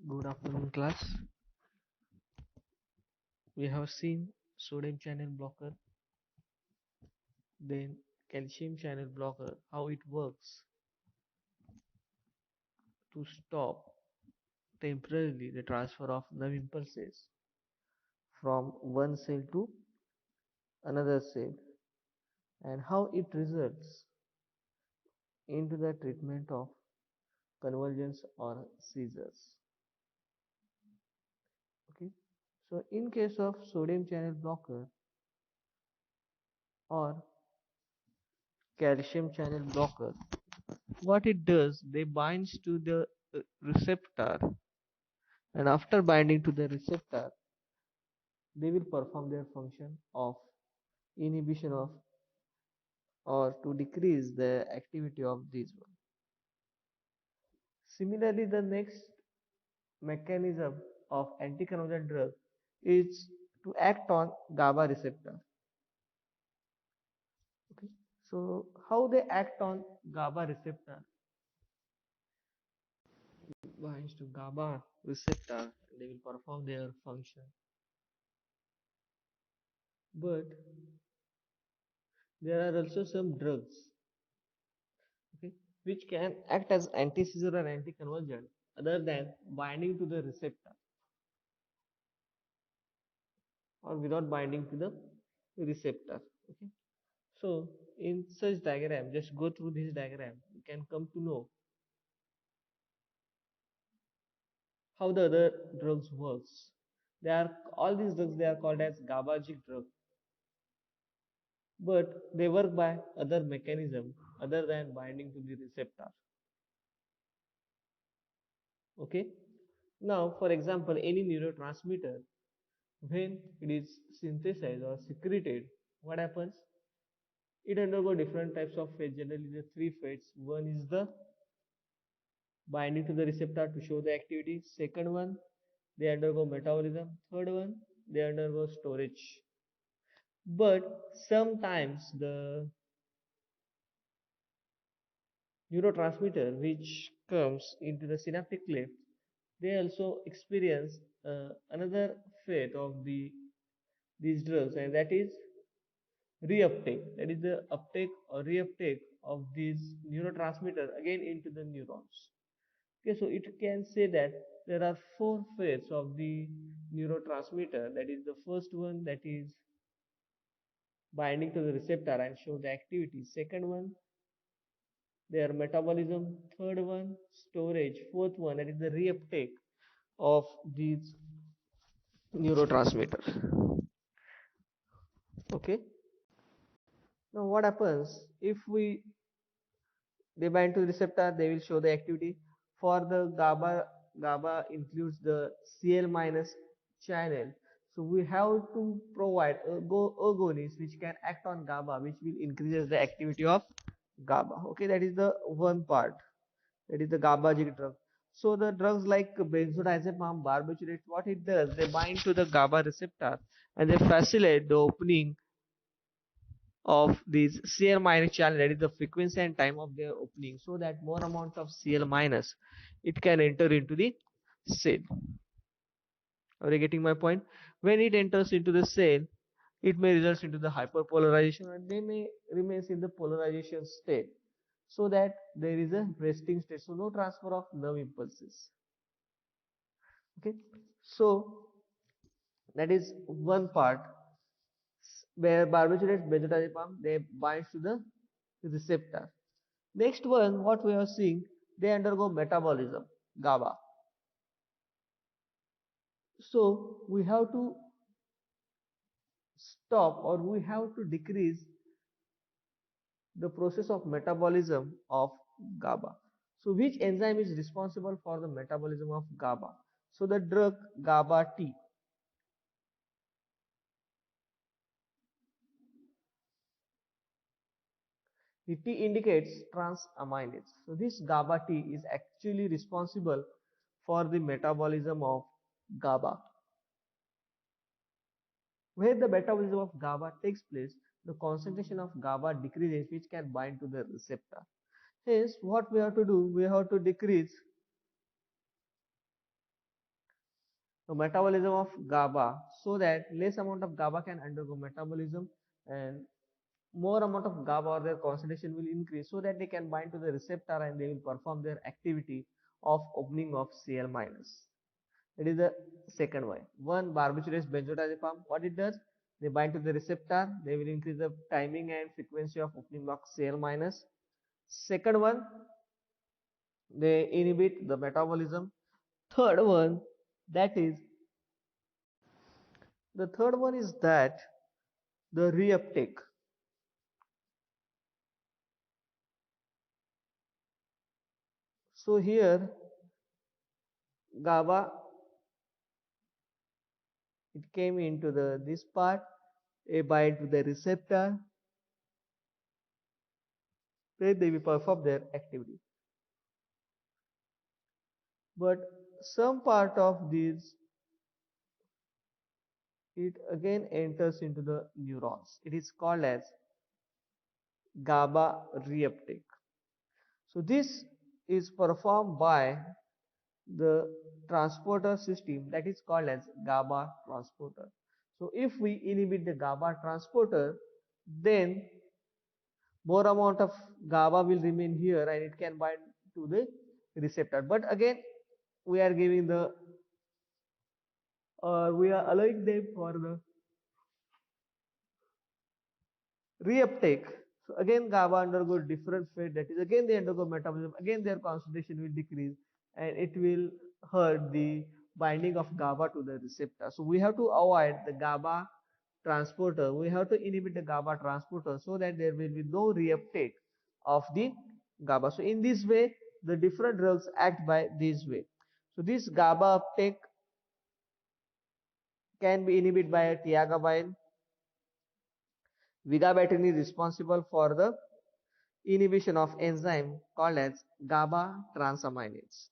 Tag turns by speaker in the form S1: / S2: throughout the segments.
S1: Good afternoon, class. We have seen sodium channel blocker, then calcium channel blocker, how it works to stop temporarily the transfer of nerve impulses from one cell to another cell, and how it results into the treatment of convulsions or seizures. Okay, so in case of sodium channel blocker or calcium channel blocker, what it does, they binds to the receptor, and after binding to the receptor they will perform their function of inhibition of or to decrease the activity of these one. Similarly, the next mechanism of anticonvulsant drug is to act on GABA receptor. Okay, so how they act on GABA receptor? Binds to GABA receptor, they will perform their function. But there are also some drugs, okay, which can act as antiseizure or anticonvulsant other than binding to the receptor or without binding to the receptor. Okay, so in such diagram, just go through this diagram, you can come to know how the other drugs works. They are all these drugs, they are called as GABAergic drug, but they work by other mechanism other than binding to the receptor. Okay, now for example, any neurotransmitter, when it is synthesized or secreted, what happens? It undergo different types of phase, generally the three phases. One is the binding to the receptor to show the activity. Second one, they undergo metabolism. Third one, they undergo storage. But sometimes the neurotransmitter which comes into the synaptic cleft, they also experience another phase of these drugs, and that is reuptake. That is the uptake or reuptake of these neurotransmitter again into the neurons. Okay, so it can say that there are four phases of the neurotransmitter. That is the first one, that is binding to the receptor and show the activity. Second one, their metabolism. Third one, storage. Fourth one, that is the reuptake of these neurotransmitters. Okay, now what happens if we they bind to the receptor, they will show the activity. For the GABA includes the Cl minus channel. So we have to provide agonists which can act on GABA, which will increases the activity of GABA. Okay, that is the one part. That is the GABAergic drug. So the drugs like benzodiazepam, barbiturates, what it does, they bind to the GABA receptor and they facilitate the opening of these Cl minus channel, that is the frequency and time of their opening, so that more amount of Cl minus it can enter into the cell. Are you getting my point? When it enters into the cell, it may result into the hyperpolarization and they may remains in the polarization state, so that there is a resting state, so no transfer of nerve impulses. Okay, so that is one part where barbiturates benzodiazepam, they bind to the receptor. Next one, what we are seeing, they undergo metabolism, GABA. So we have to stop or we have to decrease the process of metabolism of GABA. So which enzyme is responsible for the metabolism of GABA? So the drug GABA T. The T indicates transaminase. So this GABA T is actually responsible for the metabolism of GABA. Where the metabolism of GABA takes place, the concentration of GABA decreases, which can bind to the receptor. Hence, what we have to do, we have to decrease the metabolism of GABA, so that less amount of GABA can undergo metabolism and more amount of GABA or their concentration will increase, so that they can bind to the receptor and they will perform their activity of opening of Cl minus. That is the second way. One, barbiturates benzodiazepam, what it does, they bind to the receptor, they will increase the timing and frequency of opening of Cl minus. Second one, they inhibit the metabolism. Third one, that is the third one is that the reuptake. So here GABA, it came into the this part, a bind to the receptor, then they will perform their activity. But some part of this, it again enters into the neurons. It is called as GABA reuptake. So this is performed by the transporter system that is called as GABA transporter. So if we inhibit the GABA transporter, then more amount of GABA will remain here and it can bind to the receptor. But again, we are giving the we are allowing them for the reuptake. So again GABA undergo different fate, that is again they undergo metabolism, again their concentration will decrease and it will hurt the binding of GABA to the receptor. So we have to avoid the GABA transporter, we have to inhibit the GABA transporter so that there will be no reuptake of the GABA. So in this way the different drugs act by this way. So this GABA uptake can be inhibited by a tiagabine. Vigabatrin is responsible for the inhibition of enzyme called as GABA transaminase.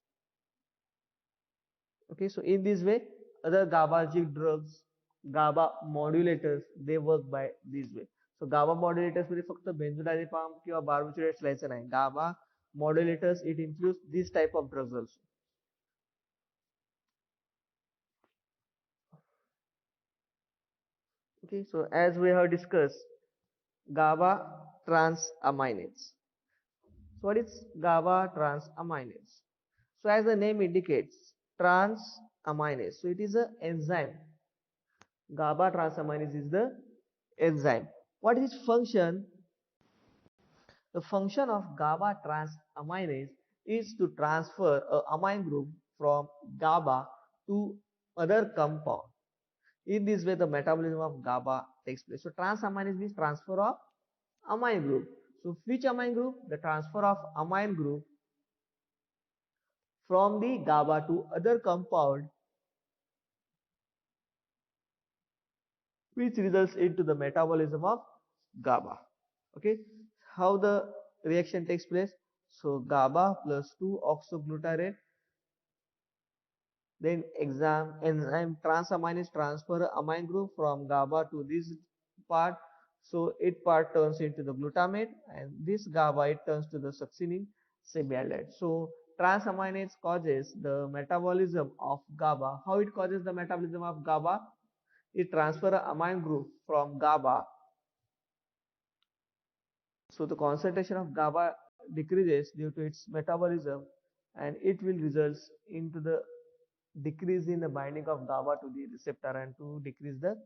S1: Okay, so in this way, other GABAergic drugs, GABA modulators, they work by this way. So GABA modulators मध्ये फक्त benzodiazepam किंवा barbiturates लिहायचं नाही. GABA modulators, it includes this type of drugs also. Okay, so as we have discussed, GABA transaminase. So what is GABA transaminase? So as the name indicates, transaminase. So it is an enzyme. GABA transaminase is the enzyme. What is its function? The function of GABA transaminase is to transfer a amine group from GABA to other compound. In this way, the metabolism of GABA takes place. So transaminase means transfer of amine group. So which amine group? The transfer of amine group from the GABA to other compound, which results into the metabolism of GABA. Okay, how the reaction takes place? So GABA plus 2-oxoglutarate, then enzyme transaminase transfer amine group from GABA to this part. So it part turns into the glutamate and this GABA it turns to the succinate semialdehyde. So transaminase causes the metabolism of GABA. How it causes the metabolism of GABA? It transfer a amine group from GABA. So the concentration of GABA decreases due to its metabolism and it will result into the decrease in the binding of GABA to the receptor and to decrease the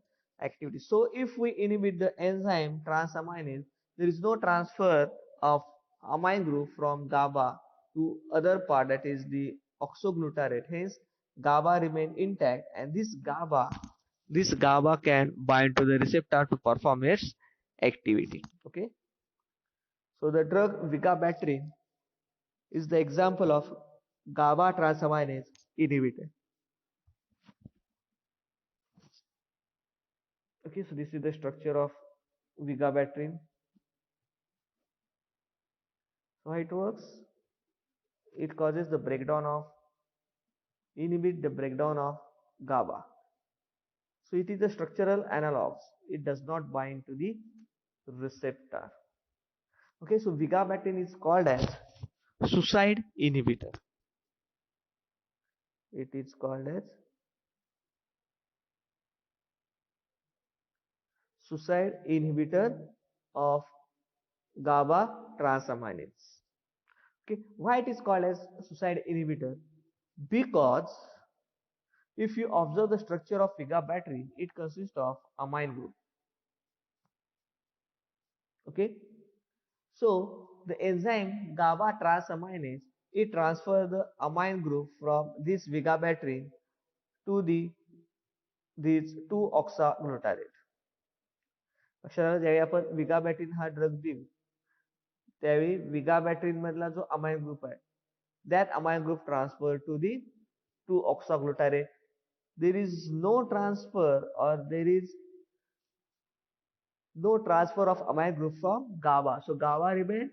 S1: activity. So if we inhibit the enzyme transaminase, there is no transfer of amine group from GABA to other part, that is the oxoglutarate. Hence GABA remain intact and this GABA can bind to the receptor to perform its activity. Okay. So the drug vigabatrin is the example of GABA transaminase inhibitor. Okay, so this is the structure of vigabatrin. So how it works? It causes the breakdown of, inhibit the breakdown of GABA. So it is the structural analogs. It does not bind to the receptor. Okay, so vigabatrin is called as suicide inhibitor. It is called as suicide inhibitor of GABA transaminase. Okay, why it is called as suicide inhibitor? Because if you observe the structure of vigabatrin, it consists of amine group. Okay, so the enzyme GABA transaminase, it transfers the amine group from this vigabatrin to these 2-oxaglutarate. अक्षराला ज्यावेळी आपण विगाबॅट्रिन हा drug देऊ त्यावेळी विगाबॅट्रिन मधला जो amine group आहे that amine group transfer to the 2-oxaglutarate. There is no transfer or there is no transfer of amine group from GABA. So GABA remain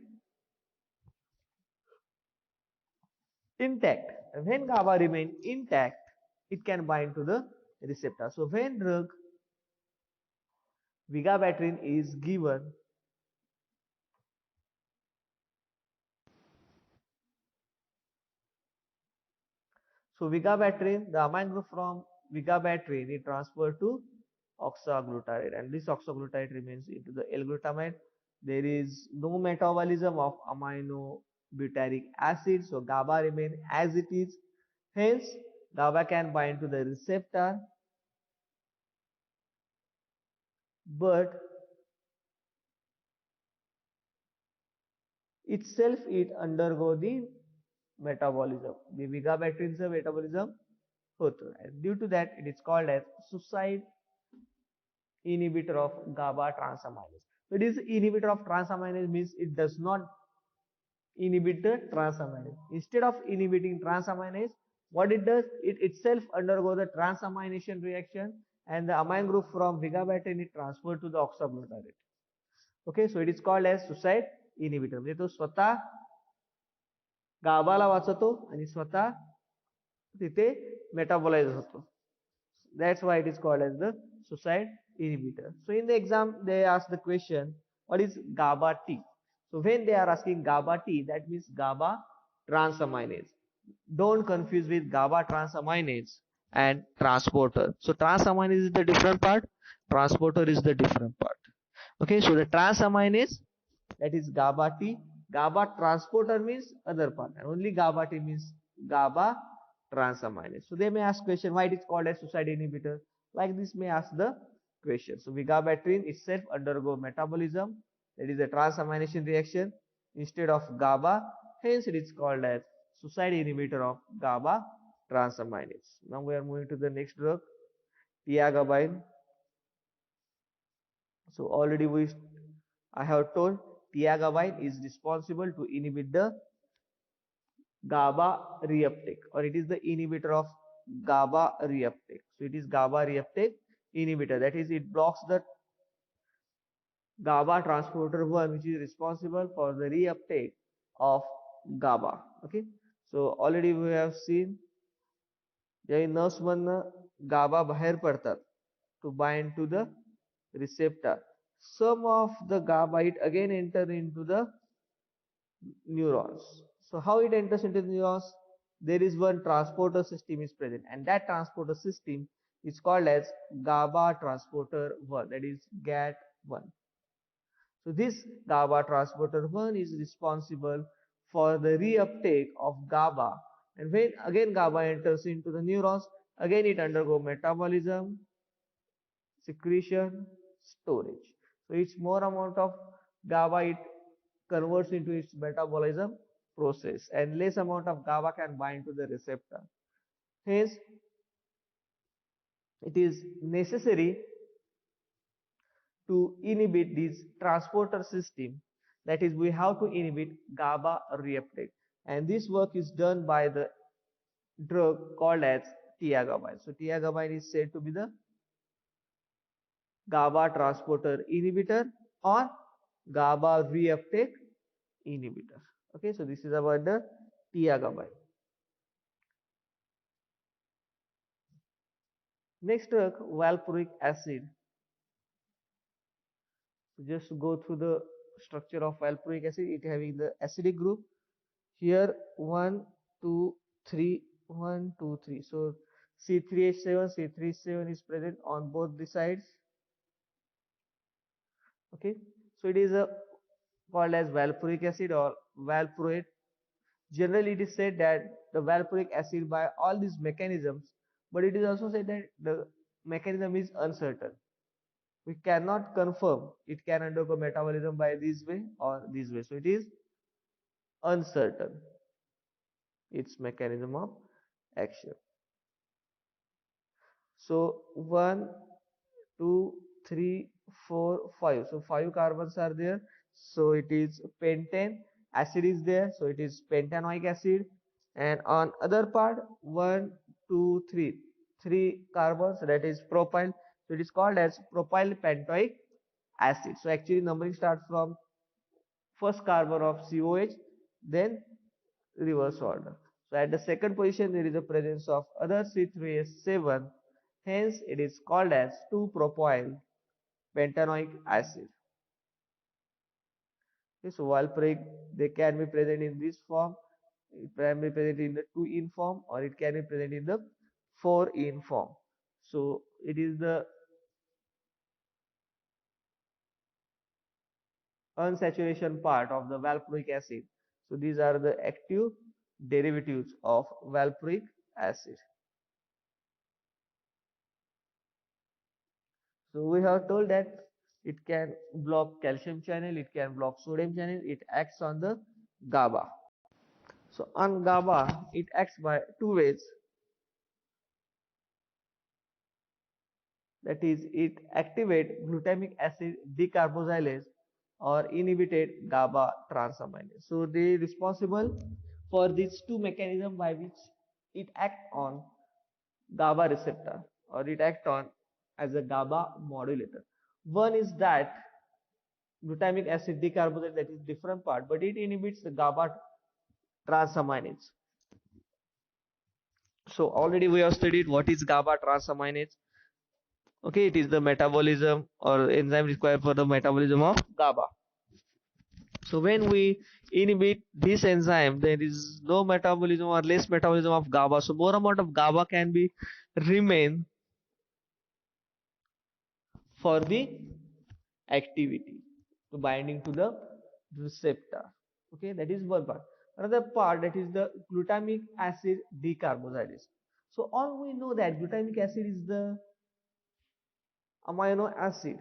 S1: intact. When GABA remain intact, it can bind to the receptor. So when drug vigabatrin is given, so vigabatrin, the amine group from vigabatrin is transferred to oxaglutarate, and this oxaglutarate remains into the L-glutamate. There is no metabolism of aminobutyric acid, so GABA remain as it is. Hence, GABA can bind to the receptor, but itself it undergo the metabolism. The vigabatrinचं metabolism होतं, and due to that it is called as suicide inhibitor of GABA transaminase. So it is inhibitor of transaminase means it does not inhibit the transaminase. Instead of inhibiting transaminase, what it does, it itself undergo the transamination reaction, and the amine group from vigabatrin is transferred to the oxaglutarate. Okay, so it is called as suicide inhibitor. म्हणजे तो स्वतः गाबाला वाचवतो आणि स्वतः तिथे metabolise होतो. That's why it is called as the suicide inhibitor. So in the exam they ask the question, what is GABA T? So when they are asking GABA T, that means GABA transaminase. Don't confuse with GABA transaminase and transporter. So transaminase is the different part, transporter is the different part. Okay, so the transaminase, that is GABA T. GABA transporter means other part, and only GABA T means GABA transaminase. So they may ask question why it is called as suicide inhibitor. Like this may ask the question. So vigabatrin itself undergo metabolism, that is a transamination reaction instead of GABA. Hence it is called as suicide inhibitor of GABA transaminase. Now we are moving to the next drug, tiagabine. So already I have told tiagabine is responsible to inhibit the GABA reuptake, or it is the inhibitor of GABA reuptake. So it is GABA reuptake inhibitor. That is, it blocks the GABA transporter 1, which is responsible for the reuptake of GABA. Okay. So already we have seen ज्यावेळी nerves मधनं GABA बाहेर पडतात to bind to the receptor. Some of the GABA it again enter into the neurons. So how it enters into the neurons? There is one transporter system is present, and that transporter system is called as GABA transporter 1, that is GAT1. So this GABA transporter 1 is responsible for the reuptake of GABA, and when again GABA enters into the neurons, again it undergo metabolism, secretion, storage. So it's more amount of GABA it converts into its metabolism process, and less amount of GABA can bind to the receptor. Hence, it is necessary to inhibit this transporter system. That is, we have to inhibit GABA reuptake, and this work is done by the drug called as tiagabine. So tiagabine is said to be the GABA transporter inhibitor or GABA reuptake inhibitor. Okay, so this is about the tiagabine. Next drug, valproic acid. So just go through the structure of valproic acid. It having the acidic group. Here 1, 2, 3, 1, 2, 3. So C3H7 is present on both the sides. Okay, so it is a called as valproic acid or valproate. Generally, it is said that the valproic acid by all these mechanisms, but it is also said that the mechanism is uncertain. We cannot confirm it can undergo metabolism by this way or this way. So it is uncertain its mechanism of action. So 1, 2, 3, 4, 5. So 5 carbons are there. So it is pentane. Acid is there. So it is pentanoic acid. And on other part, 1, 2, 3. 3 carbons, that is propyl. So it is called as propyl pentoic acid. So actually numbering starts from first carbon of COH, then reverse order. So at the second position there is a presence of other C3H7, hence it is called as 2-propyl pentanoic acid. Okay, so valproic, they can be present in this form, it can be present in the 2-ene form, or it can be present in the 4-ene form. So it is the unsaturation part of the valproic acid. So these are the active derivatives of valproic acid. So we have told that it can block calcium channel, it can block sodium channel, it acts on the GABA. So on GABA, it acts by two ways. That is, it activates glutamic acid decarboxylase or inhibited GABA transaminase. So they are responsible for these two mechanisms by which it acts on GABA receptor, or it acts on as a GABA modulator. One is that glutamic acid decarboxylase, that is different part, but it inhibits the GABA transaminase. So already we have studied what is GABA transaminase. Okay, it is the metabolism or enzyme required for the metabolism of GABA. So when we inhibit this enzyme, there is no metabolism or less metabolism of GABA. So more amount of GABA can be remain for the activity to binding to the receptor. Okay, that is one part. Another part, that is the glutamic acid decarboxylase. So all we know that glutamic acid is the amino acid,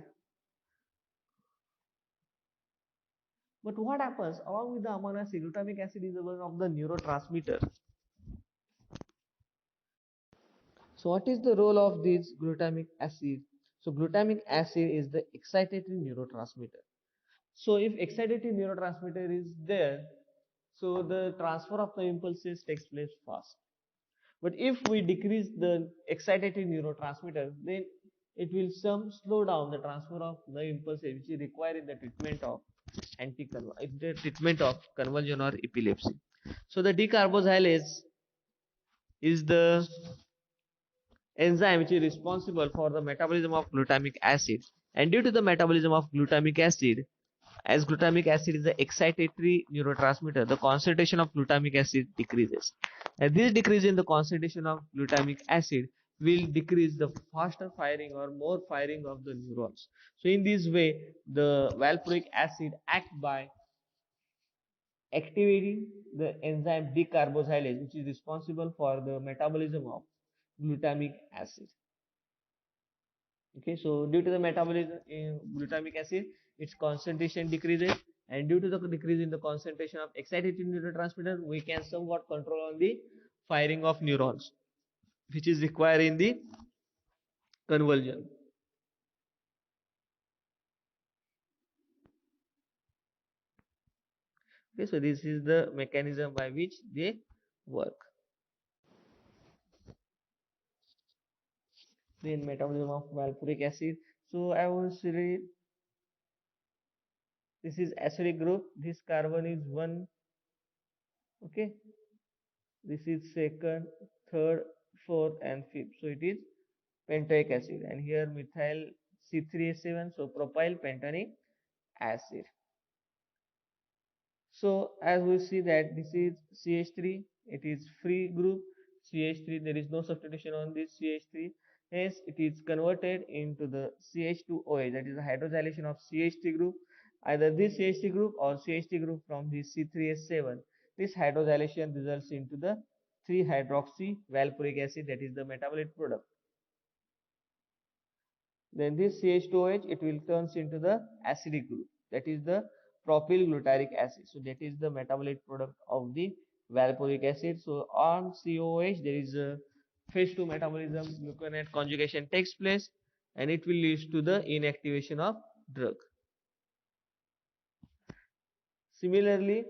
S1: but what happens along with the amino acid? Glutamic acid is one of the neurotransmitter. So what is the role of this glutamic acid? So glutamic acid is the excitatory neurotransmitter. So if excitatory neurotransmitter is there, so the transfer of the impulses takes place fast. But if we decrease the excitatory neurotransmitter, then it will slow down the transfer of the impulses which is required in the treatment of treatment of convulsion or epilepsy. So the decarboxylase is the enzyme which is responsible for the metabolism of glutamic acid, and due to the metabolism of glutamic acid, as glutamic acid is the excitatory neurotransmitter, the concentration of glutamic acid decreases, and this decrease in the concentration of glutamic acid will decrease the faster firing or more firing of the neurons. So in this way the valproic acid act by activating the enzyme decarboxylase, which is responsible for the metabolism of glutamic acid. Okay, so due to the metabolism in glutamic acid, its concentration decreases, and due to the decrease in the concentration of excitatory neurotransmitter, we can somewhat control on the firing of neurons, which is required in the convulsion. Okay, so this is the mechanism by which they work. Then metabolism of valproic acid. So I will say this is acidic group. This carbon is one. Okay, this is second, third, fourth, and fifth. So it is pentoic acid, and here methyl C3H7, so propyl pentanoic acid. So as we see that this is CH3, it is free group CH3, there is no substitution on this CH3, Hence, it is converted into the CH2OH, that is the hydroxylation of CH3 group. Either this CH3 group or CH3 group from the C3H7. This hydroxylation results into the 3-hydroxy valproic acid, that is the metabolite product. Then this CH2OH, it will turns into the acidic group, that is the propyl glutaric acid. So that is the metabolite product of the valproic acid. So on COH there is a phase 2 metabolism, gluconate conjugation takes place, and it will lead to the inactivation of drug. Similarly,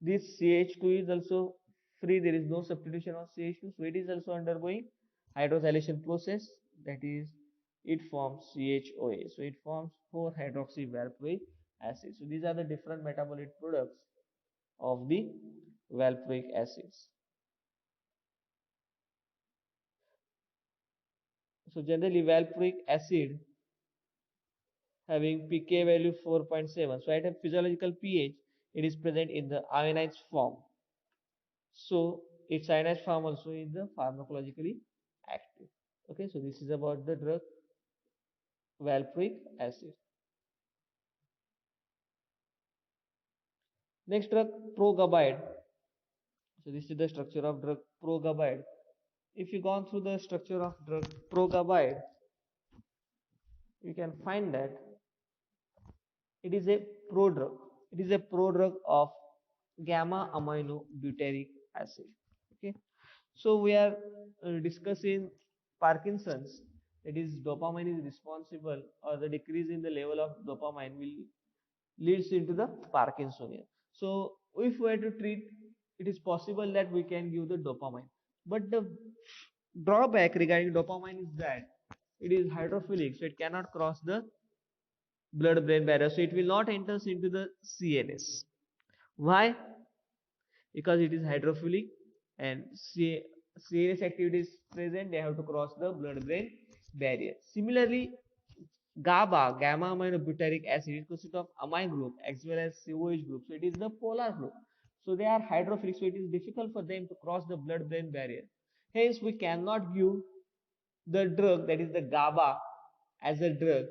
S1: this CH2 is also free, there is no substitution of CH2, so it is also undergoing hydroxylation process, that is it forms CHOA. So it forms 4-hydroxy valproic acid. So these are the different metabolite products of the valproic acids. So generally valproic acid having pK value 4.7. So at a physiological pH, it is present in the ionized form. So its ionized form also is the pharmacologically active. Okay, so this is about the drug valproic acid. Next drug progabide. So this is the structure of drug progabide. If you gone through the structure of drug progabide, you can find that it is a prodrug. It is a prodrug of gamma amino butyric acid. Okay, so we are discussing Parkinson's. That is, dopamine is responsible, or the decrease in the level of dopamine will leads into the Parkinsonia. So if we were to treat, it is possible that we can give the dopamine, but the drawback regarding dopamine is that it is hydrophilic, so it cannot cross the blood brain barrier, so it will not enter into the CNS. Why? Because it is hydrophilic, and CNS activity is present, they have to cross the blood brain barrier. Similarly, GABA, gamma aminobutyric acid, it consists of amine group as well as COH group. So it is the polar group. So they are hydrophilic, so it is difficult for them to cross the blood brain barrier. Hence, we cannot give the drug, that is the GABA, as a drug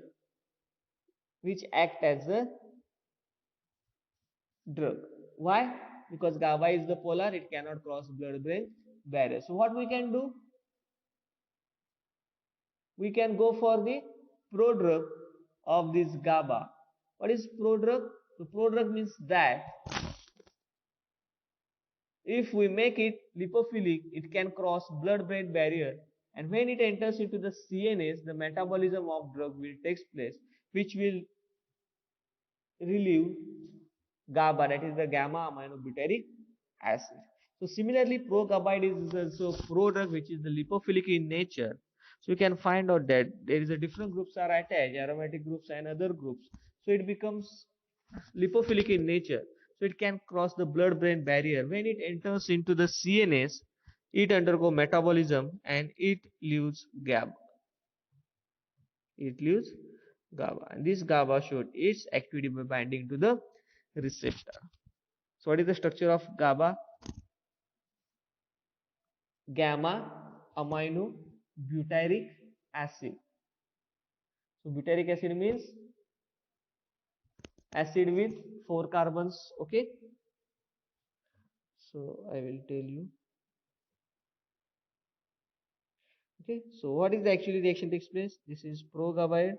S1: which act as a drug. Why? Because GABA is the polar, it cannot cross blood brain barrier. So what we can do? We can go for the prodrug of this GABA. What is prodrug? So prodrug means that if we make it lipophilic, it can cross blood-brain barrier, and when it enters into the CNS, the metabolism of drug will take place, which will relieve GABA, that is the gamma aminobutyric acid. So similarly, progabide is also prodrug which is the lipophilic in nature. So you can find out that there is a different groups are attached, aromatic groups and other groups. So it becomes lipophilic in nature. So it can cross the blood-brain barrier. When it enters into the CNS, it undergo metabolism and it leaves GABA. It leaves GABA, and this GABA showed its activity by binding to the receptor. So what is the structure of GABA? Gamma amino butyric acid. So butyric acid means acid with 4 carbons. Okay, so I will tell you. Okay, so what is the actually reaction takes place? This is progabide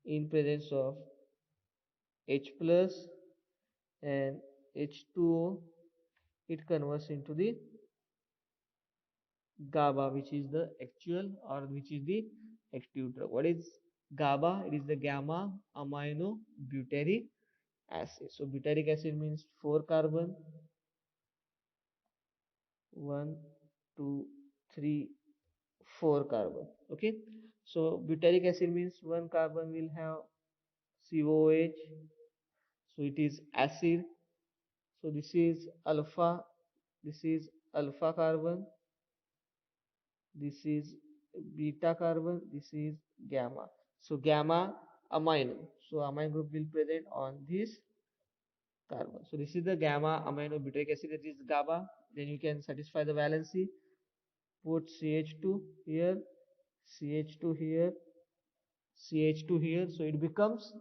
S1: in presence of H plus and H2O. It converts into the GABA, which is the actual or which is the active drug. What is GABA? It is the gamma amino butyric acid. So butyric acid means 4 carbon, 1, 2, 3, 4 carbon. Okay, so butyric acid means 1 carbon will have COH, so it is acid. So this is alpha, this is alpha carbon, this is beta carbon, this is gamma. So gamma amino, so amino group will present on this carbon. So this is the gamma amino butyric acid, that is GABA. Then you can satisfy the valency. put CH2 here, CH2 here, CH2 here, so it becomes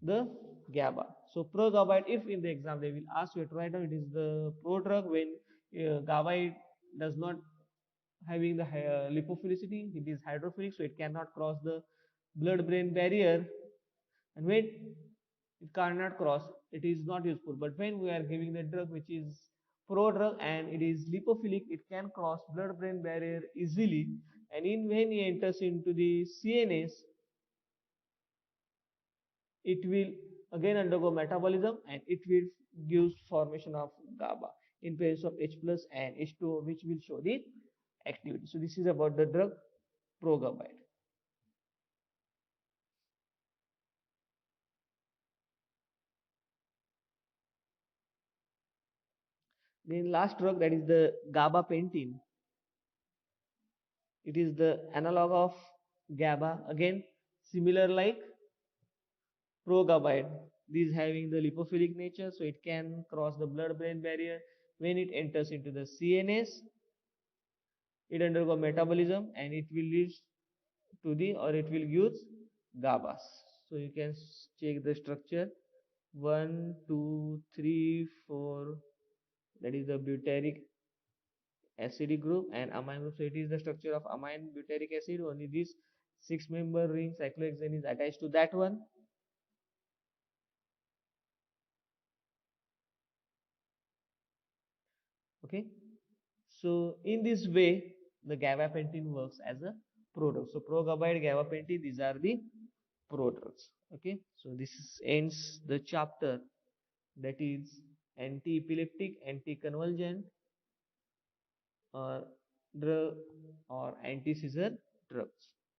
S1: the GABA. So pro-GABA, if in the exam they will ask you to write down, it is the pro-drug when GABA does not having the lipophilicity, it is hydrophilic, so it cannot cross the blood-brain barrier, and when it cannot cross, it is not useful. But when we are giving the drug which is pro-drug and it is lipophilic, it can cross blood-brain barrier easily, and when it enters into the CNS, it will again undergo metabolism and it will give formation of GABA in presence of H plus and H2O, which will show the activity. So this is about the drug pro-GABAide. Then last drug, that is the gabapentin. It is the analog of GABA, again similar like pro-GABAide. This having the lipophilic nature, so it can cross the blood-brain barrier. When it enters into the CNS, it undergo metabolism and it will lead to the, or it will use GABAs. So you can check the structure: 1, 2, 3, 4. That is the butyric acid group and amine group. So it is the structure of amine butyric acid. Only this 6-member ring cyclohexane is attached to that one. Okay. So in this way, the gabapentin works as a prodrug. So pro-GABAide, gabapentin, these are the prodrugs. Okay. So this ends the chapter, that is anti-epileptic, anti-convulsant, or drug, or anti-seizure drugs.